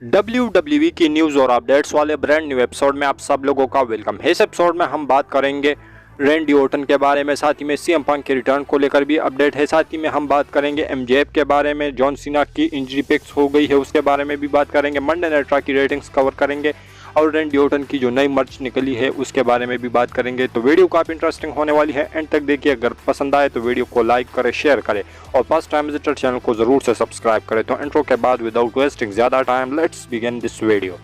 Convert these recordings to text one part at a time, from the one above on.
WWE की news और updates वाले ब्रांड न्यू एपिसोड में आप सब लोगों का वेलकम है। इस एपिसोड में हम बात करेंगे रैंडी ऑर्टन के बारे में, साथ ही में सीएम पंक के रिटर्न को लेकर भी अपडेट है। साथ ही में हम बात करेंगे एमजेएफ के बारे में, जॉन सीना की इंजरी फिक्स हो गई है उसके बारे में भी बात करेंगे, मंडे नाइट रॉ की रेटिंग्स कवर करेंगे और रैंडी ऑर्टन की जो नई मर्च निकली है उसके बारे में भी बात करेंगे। तो वीडियो काफ़ी इंटरेस्टिंग होने वाली है, एंड तक देखिए। अगर पसंद आए तो वीडियो को लाइक करें, शेयर करें और फर्स्ट टाइम विजिटर चैनल को जरूर से सब्सक्राइब करें। तो इंट्रो के बाद विदाउट वेस्टिंग ज़्यादा time let's begin this video.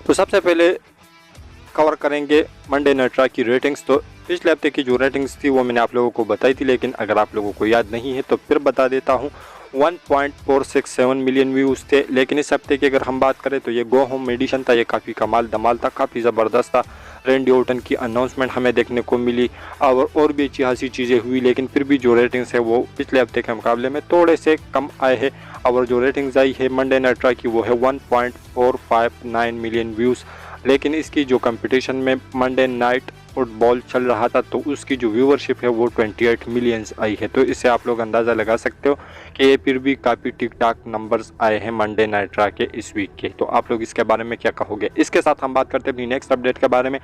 तो सबसे पहले कवर करेंगे मंडे नाइट रॉ की रेटिंग्स। तो पिछले हफ्ते की जो रेटिंग्स थी वो मैंने आप लोगों को बताई थी, लेकिन अगर आप लोगों को याद नहीं है तो फिर बता देता हूँ। 1.467 मिलियन व्यूज़ थे, लेकिन इस हफ्ते की अगर हम बात करें तो ये गो होम एडिशन था, ये काफ़ी कमाल धमाल था, काफ़ी ज़बरदस्त था। रैंडी ऑर्टन की अनाउंसमेंट हमें देखने को मिली और भी अच्छी खासी चीज़ें हुई, लेकिन फिर भी जो रेटिंग्स है वो पिछले हफ्ते के मुकाबले में थोड़े से कम आए हैं। और जो रेटिंग्स आई है मंडे नाइट रॉ की वो है 1.459 मिलियन व्यूज़, लेकिन इसकी जो कंपटीशन में मंडे नाइट फुटबॉल चल रहा था तो उसकी जो व्यूअरशिप है वो 28 मिलियंस आई है। तो इससे आप लोग अंदाज़ा लगा सकते हो कि ये फिर भी काफ़ी ठीक ठाक नंबर्स आए हैं मंडे नाइट रॉ के इस वीक के। तो आप लोग इसके बारे में क्या कहोगे? इसके साथ हम बात करते हैं अपनी नेक्स्ट अपडेट के बारे में,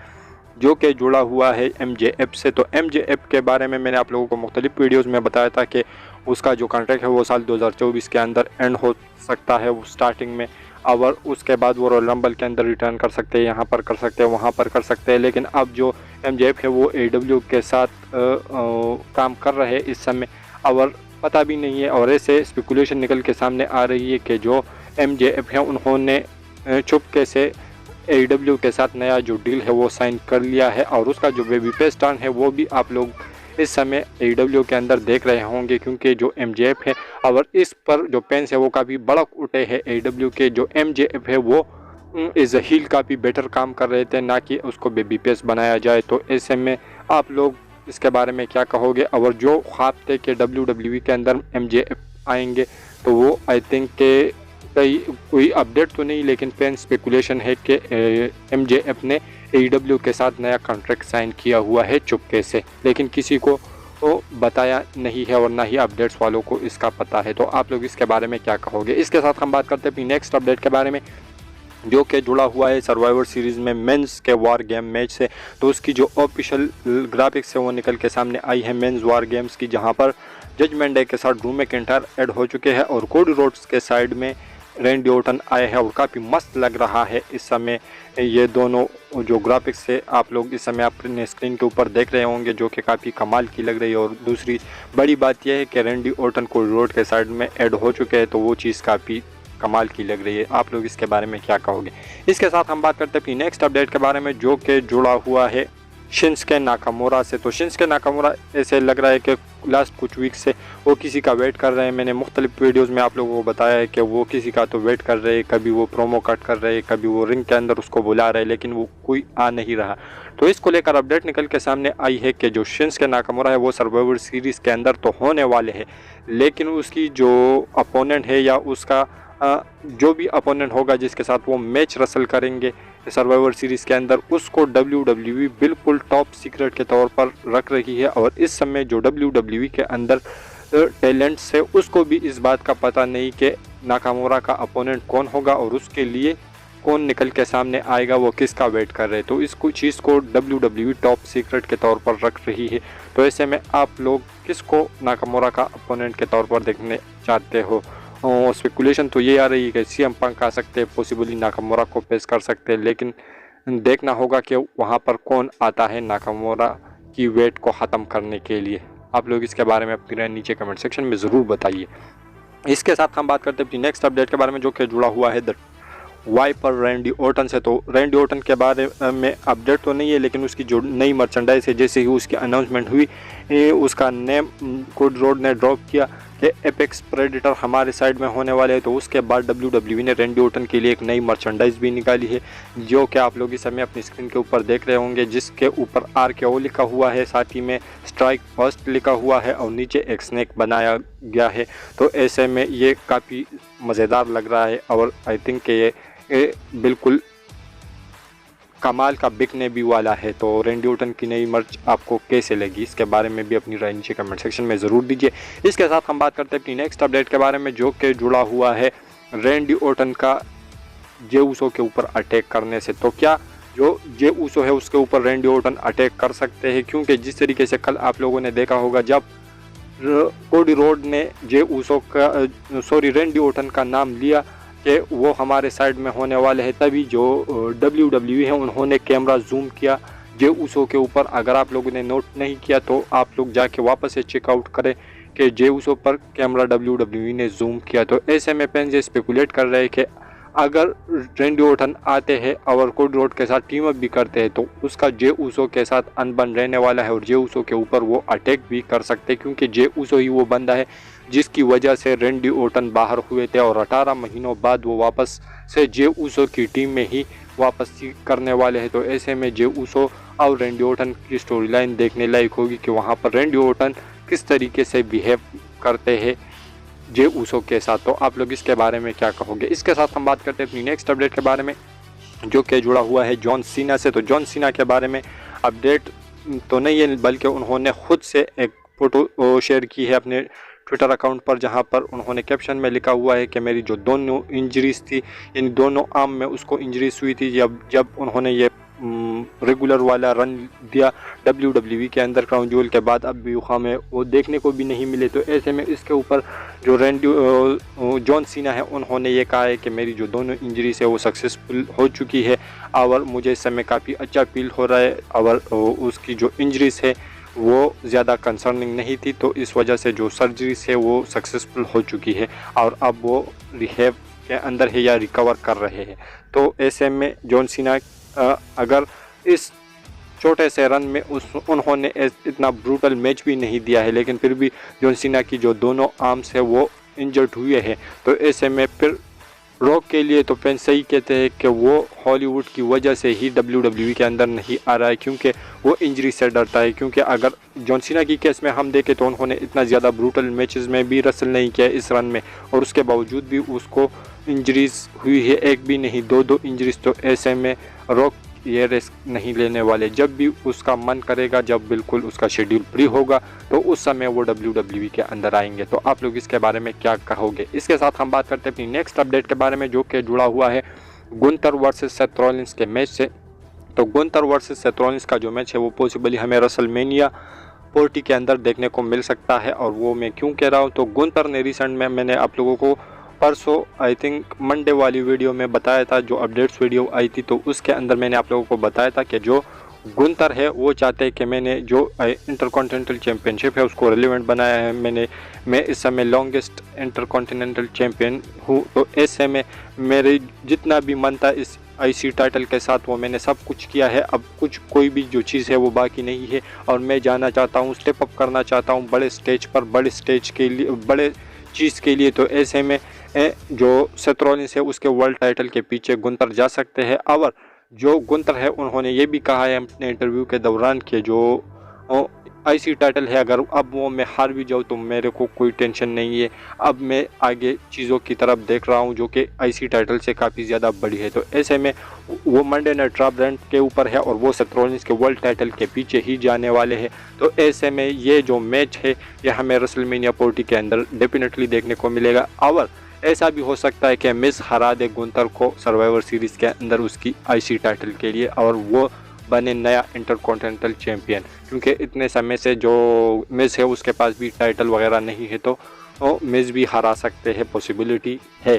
जो कि जुड़ा हुआ है एमजेएफ से। तो एमजेएफ के बारे में मैंने आप लोगों को मुख्तलिफ वीडियोज़ में बताया था कि उसका जो कॉन्ट्रैक्ट है वो साल 2024 के अंदर एंड हो सकता है वो स्टार्टिंग में, और उसके बाद वो रॉयल रंबल के अंदर रिटर्न कर सकते हैं, यहाँ पर कर सकते हैं, वहाँ पर कर सकते हैं। लेकिन अब जो एमजेएफ है वो एडब्ल्यू के साथ काम कर रहे हैं इस समय, और पता भी नहीं है, और ऐसे स्पेकुलेशन निकल के सामने आ रही है कि जो एमजेएफ है उन्होंने चुपके से एडब्ल्यू के साथ नया जो डील है वो साइन कर लिया है, और उसका जो बेबी फेस टर्न है वो भी आप लोग इस समय एडब्ल्यू के अंदर देख रहे होंगे, क्योंकि जो एमजेएफ है और इस पर जो पेंस है वो काफ़ी भड़क उठे हैं एडब्ल्यू के। जो एमजेएफ है वो एज अ हील काफ़ी बेटर काम कर रहे थे, ना कि उसको बेबी फेस बनाया जाए। तो ऐसे में आप लोग इसके बारे में क्या कहोगे? और जो ख्वाब थे कि डब्ल्यूडब्ल्यूई के अंदर एमजेएफ आएंगे तो वो आई थिंक के कोई अपडेट तो नहीं, लेकिन फैन स्पेकुलेशन है कि एमजेएफ ने एडब्ल्यू के साथ नया कॉन्ट्रैक्ट साइन किया हुआ है चुपके से, लेकिन किसी को वो बताया नहीं है और ना ही अपडेट्स वालों को इसका पता है। तो आप लोग इसके बारे में क्या कहोगे? इसके साथ हम बात करते हैं अपनी नेक्स्ट अपडेट के बारे में, जो कि जुड़ा हुआ है सर्वाइवर सीरीज़ में मेंस के वार गेम मैच से। तो उसकी जो ऑफिशियल ग्राफिक्स है वो निकल के सामने आई है मेंस वार गेम्स की, जहां पर जजमेंट डे के साथ ड्रू मैकिंटायर ऐड हो चुके हैं और कोडी रोड्स के साइड में रैंडी ऑर्टन आए हैं, और काफ़ी मस्त लग रहा है इस समय। ये दोनों जो ग्राफिक्स है आप लोग इस समय अपने स्क्रीन के ऊपर देख रहे होंगे, जो कि काफ़ी कमाल की लग रही है। और दूसरी बड़ी बात यह है कि रैंडी ऑर्टन कोडी रोड के साइड में ऐड हो चुके हैं, तो वो चीज़ काफ़ी कमाल की लग रही है। आप लोग इसके बारे में क्या कहोगे? इसके साथ हम बात करते हैं अपनी नेक्स्ट अपडेट के बारे में, जो कि जुड़ा हुआ है शिंसुके नाकामुरा से। तो शिंसुके नाकामुरा ऐसे लग रहा है कि लास्ट कुछ वीक से वो किसी का वेट कर रहे हैं। मैंने मुख्तलिफ वीडियोज़ में आप लोगों को बताया है कि वो किसी का तो वेट कर रहे हैं, कभी वो प्रोमो कट कर रहे हैं, कभी वो रिंग के अंदर उसको बुला रहे हैं, लेकिन वो कोई आ नहीं रहा। तो इसको लेकर अपडेट निकल के सामने आई है कि जो शिंसुके नाकामुरा है वो सर्वाइवर सीरीज़ के अंदर तो होने वाले हैं, लेकिन उसकी जो अपोनेंट है या उसका जो भी अपोनेंट होगा जिसके साथ वो मैच रसल करेंगे सर्वाइवर सीरीज़ के अंदर, उसको WWE बिल्कुल टॉप सीक्रेट के तौर पर रख रही है। और इस समय जो WWE के अंदर टैलेंट्स है उसको भी इस बात का पता नहीं कि नाकामुरा का अपोनेंट कौन होगा और उसके लिए कौन निकल के सामने आएगा, वो किसका वेट कर रहे हैं। तो इस चीज़ को WWE टॉप सीक्रेट के तौर पर रख रही है। तो ऐसे में आप लोग किसको नाकामुरा का अपोनेंट के तौर पर देखने चाहते हो? स्पेकुलेशन तो ये आ रही है कि सीएम पंक आ सकते हैं, पॉसिबली नाकामुरा को फेस कर सकते हैं, लेकिन देखना होगा कि वहाँ पर कौन आता है नाकामुरा की वेट को ख़त्म करने के लिए। आप लोग इसके बारे में अपनी राय नीचे कमेंट सेक्शन में ज़रूर बताइए। इसके साथ हम बात करते हैं अपनी नेक्स्ट अपडेट के बारे में, जो कि जुड़ा हुआ है वाइपर रैंडी ऑर्टन से। तो रैंडी ऑर्टन के बारे में अपडेट तो नहीं है, लेकिन उसकी जो नई मर्चेंडाइज है, जैसे ही उसकी अनाउंसमेंट हुई उसका नेम कोडी रोड ने ड्रॉप किया कि एपेक्स प्रेडेटर हमारे साइड में होने वाले हैं। तो उसके बाद WWE ने रैंडी ऑर्टन के लिए एक नई मर्चेंडाइज भी निकाली है, जो कि आप लोग इस समय अपनी स्क्रीन के ऊपर देख रहे होंगे, जिसके ऊपर RKO लिखा हुआ है, साथ ही में स्ट्राइक फर्स्ट लिखा हुआ है और नीचे एक स्नेक बनाया गया है। तो ऐसे में ये काफ़ी मज़ेदार लग रहा है और आई थिंक कि ये बिल्कुल कमाल का बिकने भी वाला है। तो रैंडी ऑर्टन की नई मर्च आपको कैसे लगी, इसके बारे में भी अपनी राय नीचे कमेंट सेक्शन में ज़रूर दीजिए। इसके साथ हम बात करते हैं अपनी नेक्स्ट अपडेट के बारे में, जो कि जुड़ा हुआ है रैंडी ऑर्टन का जे ऊसो के ऊपर अटैक करने से। तो क्या जो जे ऊसो है उसके ऊपर रैंडी ऑर्टन अटैक कर सकते हैं? क्योंकि जिस तरीके से कल आप लोगों ने देखा होगा जब कोडी रोड ने जे ऊसो का रैंडी ऑर्टन का नाम लिया कि वो हमारे साइड में होने वाले हैं, तभी जो WWE है उन्होंने कैमरा जूम किया जे ऊसो के ऊपर। अगर आप लोगों ने नोट नहीं किया तो आप लोग जाके वापस से चेकआउट करें कि जे ऊसो पर कैमरा WWE ने जूम किया। तो ऐसे में फैंस ये स्पेकुलेट कर रहे हैं कि अगर रैंडी ऑर्टन आते हैं और कोडी रोड के साथ टीम अप भी करते हैं तो उसका जे ऊसो के साथ अनबन रहने वाला है और जे ऊसो के ऊपर वो अटैक भी कर सकते हैं, क्योंकि जे ऊसो ही वो बंदा है जिसकी वजह से रैंडी ऑर्टन बाहर हुए थे और 18 महीनों बाद वो वापस से जे ऊसो की टीम में ही वापसी करने वाले हैं। तो ऐसे में जे ऊसो और रैंडी ऑर्टन की स्टोरी लाइन देखने लायक होगी कि वहाँ पर रैंडी ऑर्टन किस तरीके से बिहेव करते हैं जे ऊसो के साथ। तो आप लोग इसके बारे में क्या कहोगे? इसके साथ हम बात करते हैं अपनी नेक्स्ट अपडेट के बारे में, जो कि जुड़ा हुआ है जॉन सीना से। तो जॉन सीना के बारे में अपडेट तो नहीं है, बल्कि उन्होंने खुद से एक फ़ोटो शेयर की है अपने ट्विटर अकाउंट पर, जहां पर उन्होंने कैप्शन में लिखा हुआ है कि मेरी जो दोनों इंजरीज थी, इन दोनों आर्म में उसको इंजरीज हुई थी जब उन्होंने ये रेगुलर वाला रन दिया WWE के अंडरग्राउंड ज्वेल के बाद। अब भी में वो देखने को भी नहीं मिले। तो ऐसे में इसके ऊपर जो जॉन सीना है उन्होंने ये कहा है कि मेरी जो दोनों इंजरीज है वो सक्सेसफुल हो चुकी है और मुझे इस समय काफ़ी अच्छा फील हो रहा है और उसकी जो इंजरीज है वो ज़्यादा कंसर्निंग नहीं थी, तो इस वजह से जो सर्जरीज है वो सक्सेसफुल हो चुकी है और अब वो रिहेब के अंदर है या रिकवर कर रहे हैं। तो ऐसे में जॉन सीना अगर इस छोटे से रन में उन्होंने इतना ब्रूटल मैच भी नहीं दिया है, लेकिन फिर भी जॉन सीना की जो दोनों आर्म्स है वो इंजर्ड हुए हैं। तो ऐसे में फिर रॉक के लिए तो फैंस सही कहते हैं कि वो हॉलीवुड की वजह से ही WWE के अंदर नहीं आ रहा है, क्योंकि वो इंजरी से डरता है। क्योंकि अगर जॉन सीना की केस में हम देखें तो उन्होंने इतना ज़्यादा ब्रूटल मैचेस में भी रसल नहीं किया इस रन में, और उसके बावजूद भी उसको इंजरीज हुई है, एक भी नहीं दो इंजरीज। तो ऐसे में रॉक ये रिस्क नहीं लेने वाले। जब भी उसका मन करेगा, जब बिल्कुल उसका शेड्यूल फ्री होगा, तो उस समय वो WWE के अंदर आएंगे। तो आप लोग इसके बारे में क्या कहोगे? इसके साथ हम बात करते हैं अपनी नेक्स्ट अपडेट के बारे में, जो कि जुड़ा हुआ है गुंथर वर्सेस सेथ रॉलिंस के मैच से। तो गुंथर वर्सेस सेथ रॉलिंस का जो मैच है वो पॉसिबली हमें रेसलमेनिया 40 के अंदर देखने को मिल सकता है। और वो मैं क्यों कह रहा हूँ, तो गुंथर ने रिसेंट में मैंने आप लोगों को परसों आई थिंक मंडे वाली वीडियो में बताया था, जो अपडेट्स वीडियो आई थी, तो उसके अंदर मैंने आप लोगों को बताया था कि जो गुंथर है वो चाहते हैं कि मैंने जो इंटरकॉन्टिनेंटल चैम्पियनशिप है उसको रिलेवेंट बनाया है। मैं इस समय लॉन्गेस्ट इंटरकॉन्टिनेंटल चैम्पियन हूँ। तो ऐसे में मेरे जितना भी मन था इस IC टाइटल के साथ वो मैंने सब कुछ किया है। अब कोई भी जो चीज़ है वो बाकी नहीं है और मैं जाना चाहता हूँ, स्टेप अप करना चाहता हूँ बड़े स्टेज पर, बड़े स्टेज के लिए, बड़े चीज़ के लिए। तो ऐसे में जो सेथ रॉलिंस है उसके वर्ल्ड टाइटल के पीछे गुंथर जा सकते हैं। और जो गुंथर है उन्होंने ये भी कहा है अपने इंटरव्यू के दौरान कि जो IC टाइटल है अगर अब वो मैं हार भी जाऊँ तो मेरे को कोई टेंशन नहीं है, अब मैं आगे चीज़ों की तरफ देख रहा हूँ जो कि IC टाइटल से काफ़ी ज़्यादा बड़ी है। तो ऐसे में वो मंडे नाइट रॉ ब्रांड के ऊपर है और वो सेथ रॉलिंस के वर्ल्ड टाइटल के पीछे ही जाने वाले हैं। तो ऐसे में ये जो मैच है ये हमें रेसलमेनिया 40 के अंदर डेफिनेटली देखने को मिलेगा। और ऐसा भी हो सकता है कि मिस हरा दे गुंथर को सर्वाइवर सीरीज़ के अंदर उसकी IC टाइटल के लिए और वो बने नया इंटरकॉन्टिनेंटल चैम्पियन, क्योंकि इतने समय से जो मिस है उसके पास भी टाइटल वगैरह नहीं है। तो मिस भी हरा सकते हैं, पॉसिबिलिटी है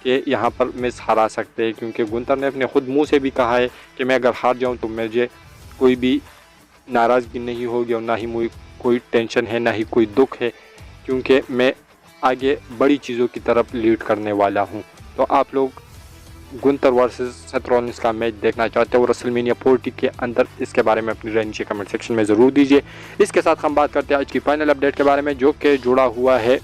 कि यहाँ पर मिस हरा सकते हैं, क्योंकि गुंथर ने अपने खुद मुंह से भी कहा है कि मैं अगर हार जाऊँ तो मुझे कोई भी नाराज़गी नहीं होगी और ना ही मुझे कोई टेंशन है, ना ही कोई दुख है, क्योंकि मैं आगे बड़ी चीज़ों की तरफ लीड करने वाला हूँ। तो आप लोग गुंथर वर्सेस सेथ रॉलिंस का मैच देखना चाहते हो रेसलमेनिया 40 के अंदर, इसके बारे में अपनी राय नीचे कमेंट सेक्शन में ज़रूर दीजिए। इसके साथ हम बात करते हैं आज की फाइनल अपडेट के बारे में, जो कि जुड़ा हुआ है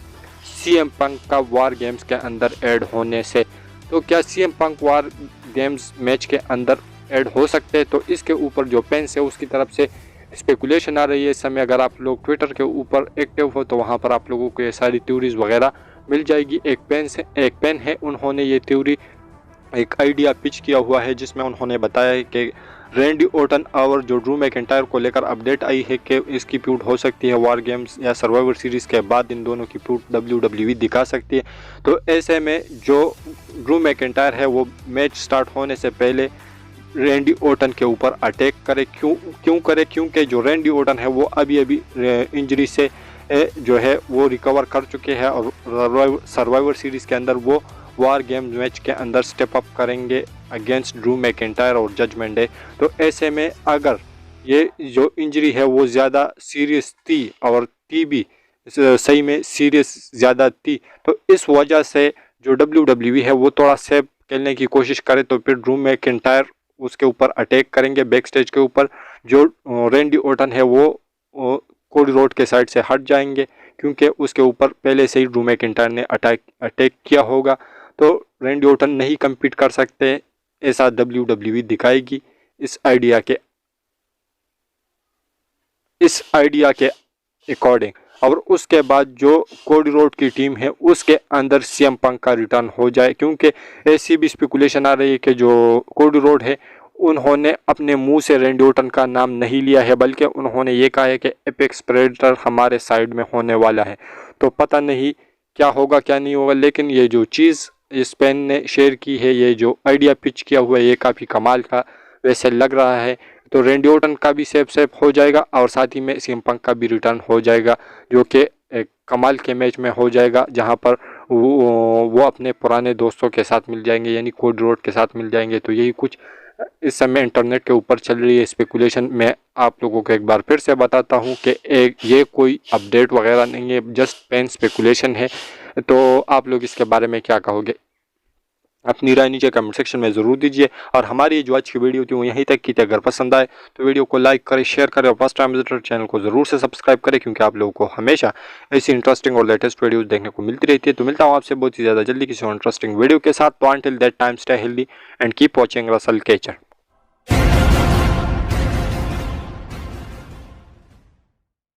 CM पंक का वार गेम्स के अंदर ऐड होने से। तो क्या CM पंक वार गेम्स मैच के अंदर ऐड हो सकते हैं? तो इसके ऊपर जो फैंस है उसकी तरफ से स्पेकुलेशन आ रही है इस समय। अगर आप लोग ट्विटर के ऊपर एक्टिव हो तो वहाँ पर आप लोगों को ये सारी थ्योरीज वगैरह मिल जाएगी। एक पेन है उन्होंने ये थ्योरी एक आइडिया पिच किया हुआ है, जिसमें उन्होंने बताया है कि रैंडी ऑर्टन और जो ड्रू मैकिंटायर को लेकर अपडेट आई है कि इसकी फ्यूड हो सकती है वॉर गेम्स या सर्वाइवर सीरीज़ के बाद इन दोनों की फ्यूड WWE दिखा सकती है। तो ऐसे में जो ड्रू मैकिंटायर है वो मैच स्टार्ट होने से पहले रैंडी ऑर्टन के ऊपर अटैक करे। क्यों करे? क्योंकि जो रैंडी ऑर्टन है वो अभी इंजरी से जो है वो रिकवर कर चुके हैं और सर्वाइवर सीरीज़ के अंदर वो वॉर गेम्स मैच के अंदर स्टेप अप करेंगे अगेंस्ट ड्रू मैकिंटायर और जजमेंट डे। तो ऐसे में अगर ये जो इंजरी है वो ज़्यादा सीरियस थी और थी भी सही में सीरियस ज़्यादा थी, तो इस वजह से जो WWE है वो थोड़ा सेफ खेलने की कोशिश करे, तो फिर ड्रू मैकिंटायर उसके ऊपर अटैक करेंगे बैक स्टेज के ऊपर। जो रैंडी ऑर्टन है वो कोडी रोड के साइड से हट जाएंगे क्योंकि उसके ऊपर पहले से ही ड्रू मैकिंटायर ने अटैक किया होगा। तो रैंडी ऑर्टन नहीं कम्पीट कर सकते, ऐसा WWE दिखाएगी इस आइडिया के अकॉर्डिंग। और उसके बाद जो कोडी रोड की टीम है उसके अंदर CM पंक का रिटर्न हो जाए, क्योंकि ऐसी भी स्पेकुलेशन आ रही है कि जो कोडी रोड है उन्होंने अपने मुंह से रैंडी ऑर्टन का नाम नहीं लिया है, बल्कि उन्होंने ये कहा है कि एपेक्स प्रेडेटर हमारे साइड में होने वाला है। तो पता नहीं क्या होगा क्या नहीं होगा, लेकिन ये जो चीज़ स्पेन ने शेयर की है, ये जो आइडिया पिच किया हुआ है, ये काफ़ी कमाल का वैसे लग रहा है। तो रैंडी ऑर्टन का भी सेफ हो जाएगा और साथ ही में CM पंक का भी रिटर्न हो जाएगा, जो कि एक कमाल के मैच में हो जाएगा, जहां पर वो अपने पुराने दोस्तों के साथ मिल जाएंगे, यानी कोडी रोड के साथ मिल जाएंगे। तो यही कुछ इस समय इंटरनेट के ऊपर चल रही है स्पेकुलेशन। मैं आप लोगों को एक बार फिर से बताता हूं कि ये कोई अपडेट वगैरह नहीं है, जस्ट पेन स्पेकुलेशन है। तो आप लोग इसके बारे में क्या कहोगे? अपनी राय नीचे कमेंट सेक्शन में ज़रूर दीजिए। और हमारी ये जो आज की वीडियो थी वो यहीं तक की थी। अगर पसंद आए तो वीडियो को लाइक करें, शेयर करें और फर्स्ट टाइम विजिटर चैनल को ज़रूर से सब्सक्राइब करें, क्योंकि आप लोगों को हमेशा ऐसी इंटरेस्टिंग और लेटेस्ट वीडियोस देखने को मिलती रहती है। तो मिलता हूँ आपसे बहुत ही ज़्यादा जल्दी किसी इंटरेस्टिंग वीडियो के साथ। तो until that time stay healthy and keep watching Russell catcher.